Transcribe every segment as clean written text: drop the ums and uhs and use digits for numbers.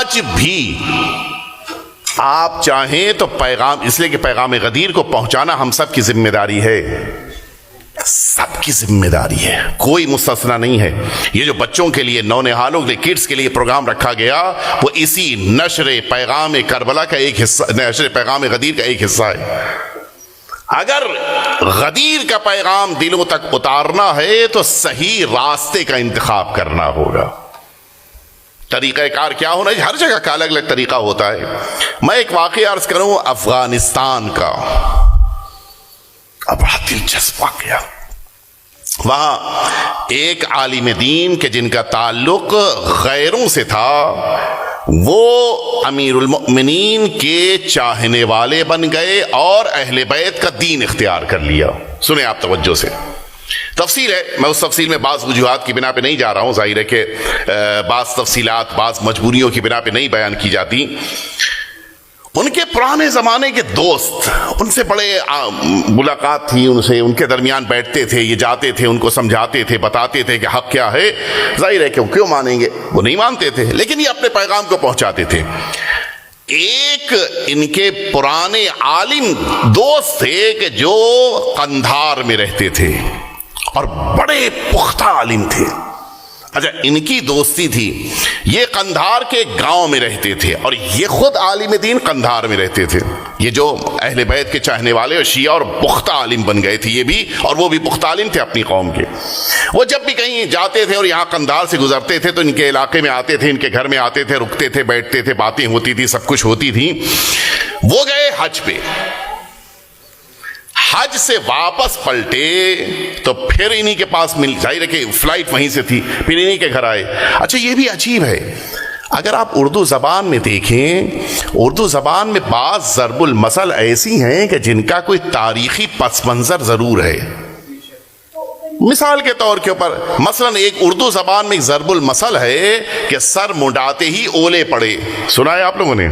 آج بھی آپ چاہیں تو پیغام، اس لیے کہ پیغام غدیر کو پہنچانا ہم سب کی ذمہ داری ہے، سب کی ذمہ داری ہے، کوئی مستثنا نہیں ہے۔ یہ جو بچوں کے لیے، نونہالوں کے لیے، کڈس کے لیے پروگرام رکھا گیا، وہ اسی نشر پیغام کربلا کا ایک حصہ، نشر پیغام غدیر کا ایک حصہ ہے۔ اگر غدیر کا پیغام دلوں تک اتارنا ہے تو صحیح راستے کا انتخاب کرنا ہوگا۔ طریقہ کار کیا ہونا ہے؟ ہر جگہ کا الگ الگ طریقہ ہوتا ہے۔ میں ایک واقعہ عرض کروں افغانستان کا، بڑا دلچسپ واقعہ۔ وہاں ایک عالم دین کے جن کا تعلق غیروں سے تھا، وہ امیر المؤمنین کے چاہنے والے بن گئے اور اہل بیت کا دین اختیار کر لیا۔ سنیں آپ توجہ سے، تفصیل ہے، میں اس تفصیل میں بعض وجوہات کی بنا پہ نہیں جا رہا ہوں، ظاہر ہے کہ بعض تفصیلات بعض مجبوریوں کی بنا پہ نہیں بیان کی جاتی۔ ان کے پرانے زمانے کے دوست، ان سے بڑے ملاقات تھی، ان سے ان کے درمیان بیٹھتے تھے، یہ جاتے تھے، ان کو سمجھاتے تھے، بتاتے تھے کہ حق کیا ہے۔ ظاہر ہے کہ کیوں مانیں گے، وہ نہیں مانتے تھے، لیکن یہ اپنے پیغام کو پہنچاتے تھے۔ ایک ان کے پرانے عالم دوست تھے کہ جو قندھار میں رہتے تھے اور بڑے پختہ عالم تھے۔ اچھا، ان کی دوستی تھی، یہ قندھار کے گاؤں میں رہتے تھے اور یہ خود عالم دین قندھار میں رہتے تھے۔ یہ جو اہل بیت کے چاہنے والے اور شیعہ اور پختہ عالم بن گئے تھے یہ بھی، اور وہ بھی پختہ عالم تھے اپنی قوم کے۔ وہ جب بھی کہیں جاتے تھے اور یہاں قندھار سے گزرتے تھے تو ان کے علاقے میں آتے تھے، ان کے گھر میں آتے تھے، رکتے تھے، بیٹھتے تھے، باتیں ہوتی تھی، سب کچھ ہوتی تھی۔ وہ گئے حج پہ، حج سے واپس پلٹے تو پھر انہی کے پاس مل، ظاہر ہے کہ فلائٹ وہیں سے تھی، پھر انہی کے گھر آئے۔ اچھا، یہ بھی عجیب ہے، اگر آپ اردو زبان میں دیکھیں، اردو زبان میں بعض ضرب المثل ایسی ہیں کہ جن کا کوئی تاریخی پس منظر ضرور ہے۔ مثال کے طور کے اوپر، مثلا ایک اردو زبان میں ایک ضرب المثل ہے کہ سر منڈاتے ہی اولے پڑے، سنا ہے آپ لوگوں نے؟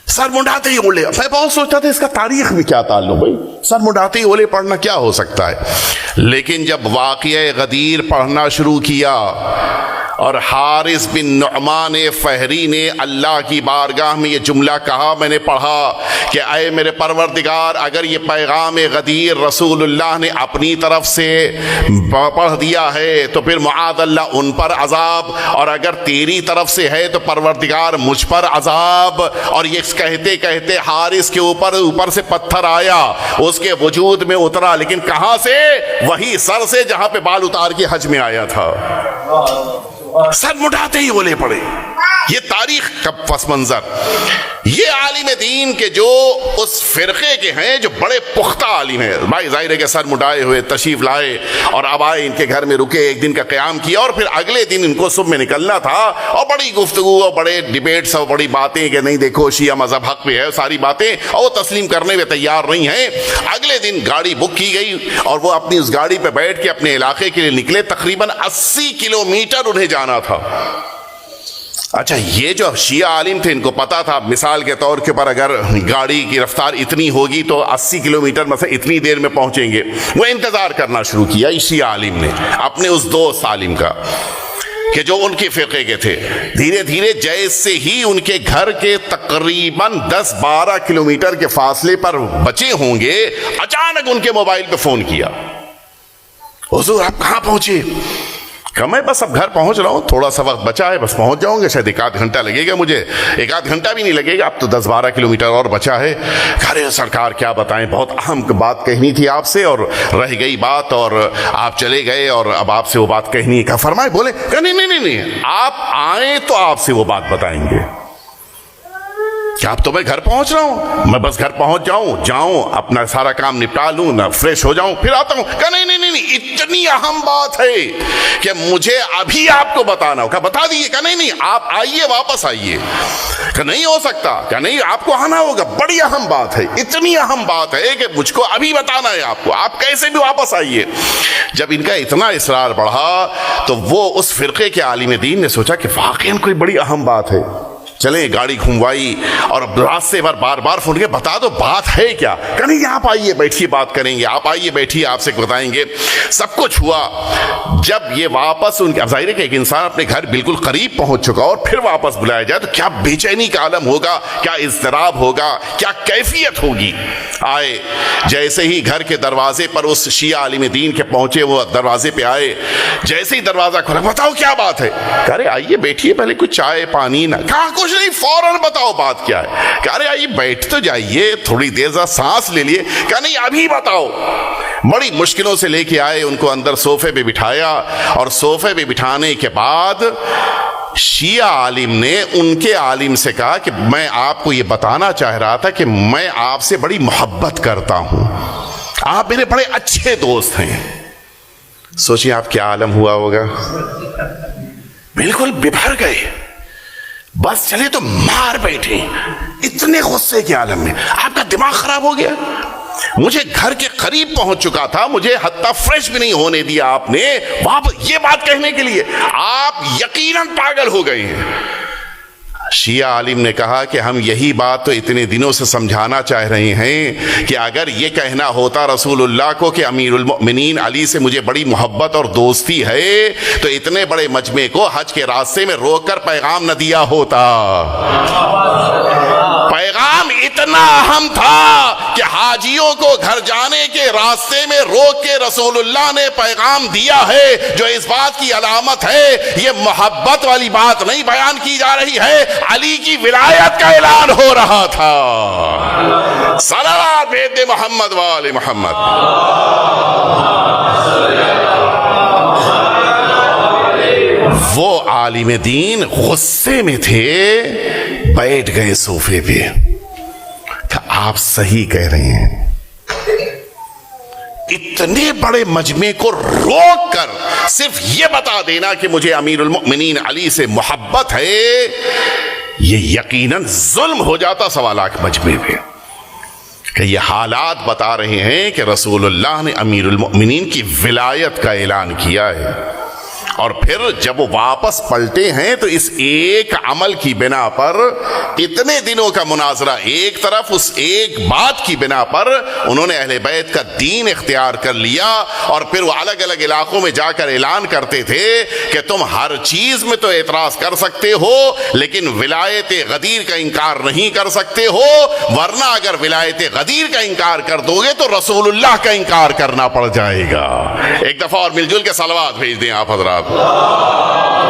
سر منڈاتے ہی اولے، میں بہت سوچتا تھا اس کا تاریخ میں کیا تعلق، بھائی سر منڈاتے ہی اولے پڑھنا کیا ہو سکتا ہے؟ لیکن جب واقعہ غدیر پڑھنا شروع کیا اور حارث بن نعمان فہری نے اللہ کی بارگاہ میں یہ جملہ کہا، میں نے پڑھا کہ اے میرے پروردگار، اگر یہ پیغام غدیر رسول اللہ نے اپنی طرف سے پڑھ دیا ہے تو پھر معاذ اللہ ان پر عذاب، اور اگر تیری طرف سے ہے تو پروردگار مجھ پر عذاب۔ اور یہ کہتے کہتے حارث کے اوپر سے پتھر آیا، اس کے وجود میں اترا، لیکن کہاں سے؟ وہی سر سے جہاں پہ بال اتار کے حج میں آیا تھا۔ سر مٹاتے ہی اولے پڑے۔ یہ تاریخ کا پس منظر۔ یہ عالم دین کے جو اس فرقے کے ہیں جو بڑے پختہ عالم ہیں، بھائی ظاہر ہے کہ سر مٹائے ہوئے تشریف لائے اور اب آئے، ان کے گھر میں رکے، ایک دن کا قیام کیا اور پھر اگلے دن ان کو صبح میں نکلنا تھا، اور بڑی گفتگو اور بڑے ڈیبیٹس اور بڑی باتیں کہ نہیں دیکھو شیعہ مذہب حق پہ ہے، ساری باتیں، اور وہ تسلیم کرنے میں تیار نہیں ہیں۔ اگلے دن گاڑی بک کی گئی اور وہ اپنی اس گاڑی پہ بیٹھ کے اپنے علاقے کے لیے نکلے۔ تقریباً 80 کلومیٹر انہیں جانا تھا۔ اچھا، یہ جو شیعہ عالم تھے ان کو پتا تھا مثال کے طور کے اوپر اگر گاڑی کی رفتار اتنی ہوگی تو 80 کلومیٹر مثلا اتنی دیر میں پہنچیں گے۔ وہ انتظار کرنا شروع کیا اس شیعہ عالم نے اپنے اس دوست عالم کا کہ جو ان کے فرقے کے تھے۔ دھیرے دھیرے جیسے ہی ان کے گھر کے تقریباً 10-12 کلومیٹر کے فاصلے پر بچے ہوں گے، اچانک ان کے موبائل پہ فون کیا، حضور آپ کہاں پہنچے؟ کہ میں بس اب گھر پہنچ رہا ہوں، تھوڑا سا وقت بچا ہے، بس پہنچ جاؤں گے، شاید 1 گھنٹہ لگے گا مجھے۔ 1 گھنٹہ بھی نہیں لگے گا، اب تو 10-12 کلومیٹر اور بچا ہے۔ ارے سرکار کیا بتائیں، بہت اہم بات کہنی تھی آپ سے اور رہ گئی بات، اور آپ چلے گئے اور اب آپ سے وہ بات کہنی ہے۔ کہا فرمائے، بولے کہ نہیں، آپ آئیں تو آپ سے وہ بات بتائیں گے۔ کیا اب تو میں گھر پہنچ رہا ہوں، میں بس گھر پہنچ جاؤں اپنا سارا کام نپٹا لوں، نہ فریش ہو جاؤں، پھر آتا ہوں۔ کہا نہیں، اتنی اہم بات ہے کہ مجھے ابھی آپ کو بتانا ہو۔ کہا بتا دیجیے۔ کہا نہیں، آپ آئیے، واپس آئیے۔ کہ نہیں ہو سکتا۔ کہ نہیں، آپ کو آنا ہوگا، بڑی اہم بات ہے، اتنی اہم بات ہے کہ مجھ کو ابھی بتانا ہے آپ کو، آپ کیسے بھی واپس آئیے۔ جب ان کا اتنا اصرار بڑھا تو وہ اس فرقے کے عالم دین نے سوچا کہ واقعاً کوئی بڑی اہم بات ہے، چلیں گاڑی گھموائی اور راستے پر بار بار فون کے بتا دو بات ہے کیا. کہ نہیں آپ آئیے بیٹھیے بات کریں گے, آپ آئیے بیٹھیے آپ سے بتائیں گے. سب کچھ ہوا. جب یہ واپس ان کے ظاہر ہے کہ ایک انسان اپنے گھر بالکل قریب پہنچ چکا اور پھر واپس بلایا جائے تو کیا بے چینی کا عالم ہوگا, کیا اضطراب ہوگا, کیا کیفیت ہوگی. آئے جیسے ہی گھر کے دروازے پر اس شیعہ عالم دین کے پہنچے, وہ دروازے پہ آئے, جیسے ہی دروازہ کھولا بتاؤ کیا بات ہے. کہہ رہے آئیے بیٹھیے پہلے کچھ چائے پانی. نہ کہا کچھ نہیں, فوراً بتاؤ بات کیا ہے. کہہ رہے آئیے بیٹھ تو جائیے, تھوڑی دیر ذرا سانس لے لیے. کہا نہیں ابھی بتاؤ. بڑی مشکلوں سے لے کے آئے, ان کو اندر صوفے پہ بٹھایا اور صوفے پہ بٹھانے کے بعد شیعہ عالم نے ان کے عالم سے کہا کہ میں آپ کو یہ بتانا چاہ رہا تھا کہ میں آپ سے بڑی محبت کرتا ہوں, آپ میرے بڑے اچھے دوست ہیں. سوچیں آپ کیا عالم ہوا ہوگا. بالکل ببھر گئے, بس چلے تو مار بیٹھے, اتنے غصے کے عالم میں. آپ کا دماغ خراب ہو گیا. مجھے گھر کے قریب پہنچ چکا تھا, مجھے حتیٰ فریش بھی نہیں ہونے دیا آپ نے, یہ بات کہنے کے لیے آپ یقیناً پاگل ہو گئے ہیں. شیعہ عالم نے کہا کہ ہم یہی بات تو اتنے دنوں سے سمجھانا چاہ رہے ہیں کہ اگر یہ کہنا ہوتا رسول اللہ کو کہ امیر المؤمنین علی سے مجھے بڑی محبت اور دوستی ہے تو اتنے بڑے مجمع کو حج کے راستے میں روک کر پیغام نہ دیا ہوتا. پیغام اتنا اہم تھا کہ حاجیوں کو گھر جانے کے راستے میں روک کے رسول اللہ نے پیغام دیا ہے, جو اس بات کی علامت ہے یہ محبت والی bات نہیں بیان کی جا رہی ہے, علی کی ولایت کا اعلان ہو رہا تھا. صلوات بھیج دے محمد وآل محمد. وہ عالم دین غصے میں تھے, بیٹھ گئے صوفے پہ. کہ آپ صحیح کہہ رہے ہیں, اتنے بڑے مجمع کو روک کر صرف یہ بتا دینا کہ مجھے امیر المؤمنین علی سے محبت ہے, یہ یقیناً ظلم ہو جاتا 1.25 لاکھ مجمع پہ. کہ یہ حالات بتا رہے ہیں کہ رسول اللہ نے امیر المؤمنین کی ولایت کا اعلان کیا ہے. اور پھر جب وہ واپس پلٹے ہیں تو اس ایک عمل کی بنا پر اتنے دنوں کا مناظرہ, ایک طرف اس ایک بات کی بنا پر انہوں نے اہل بیت کا دین اختیار کر لیا, اور پھر وہ الگ الگ علاقوں میں جا کر اعلان کرتے تھے کہ تم ہر چیز میں تو اعتراض کر سکتے ہو لیکن ولایت غدیر کا انکار نہیں کر سکتے ہو, ورنہ اگر ولایت غدیر کا انکار کر دو گے تو رسول اللہ کا انکار کرنا پڑ جائے گا. ایک دفعہ اور مل جل کے صلوات بھیج دیں آپ حضرات.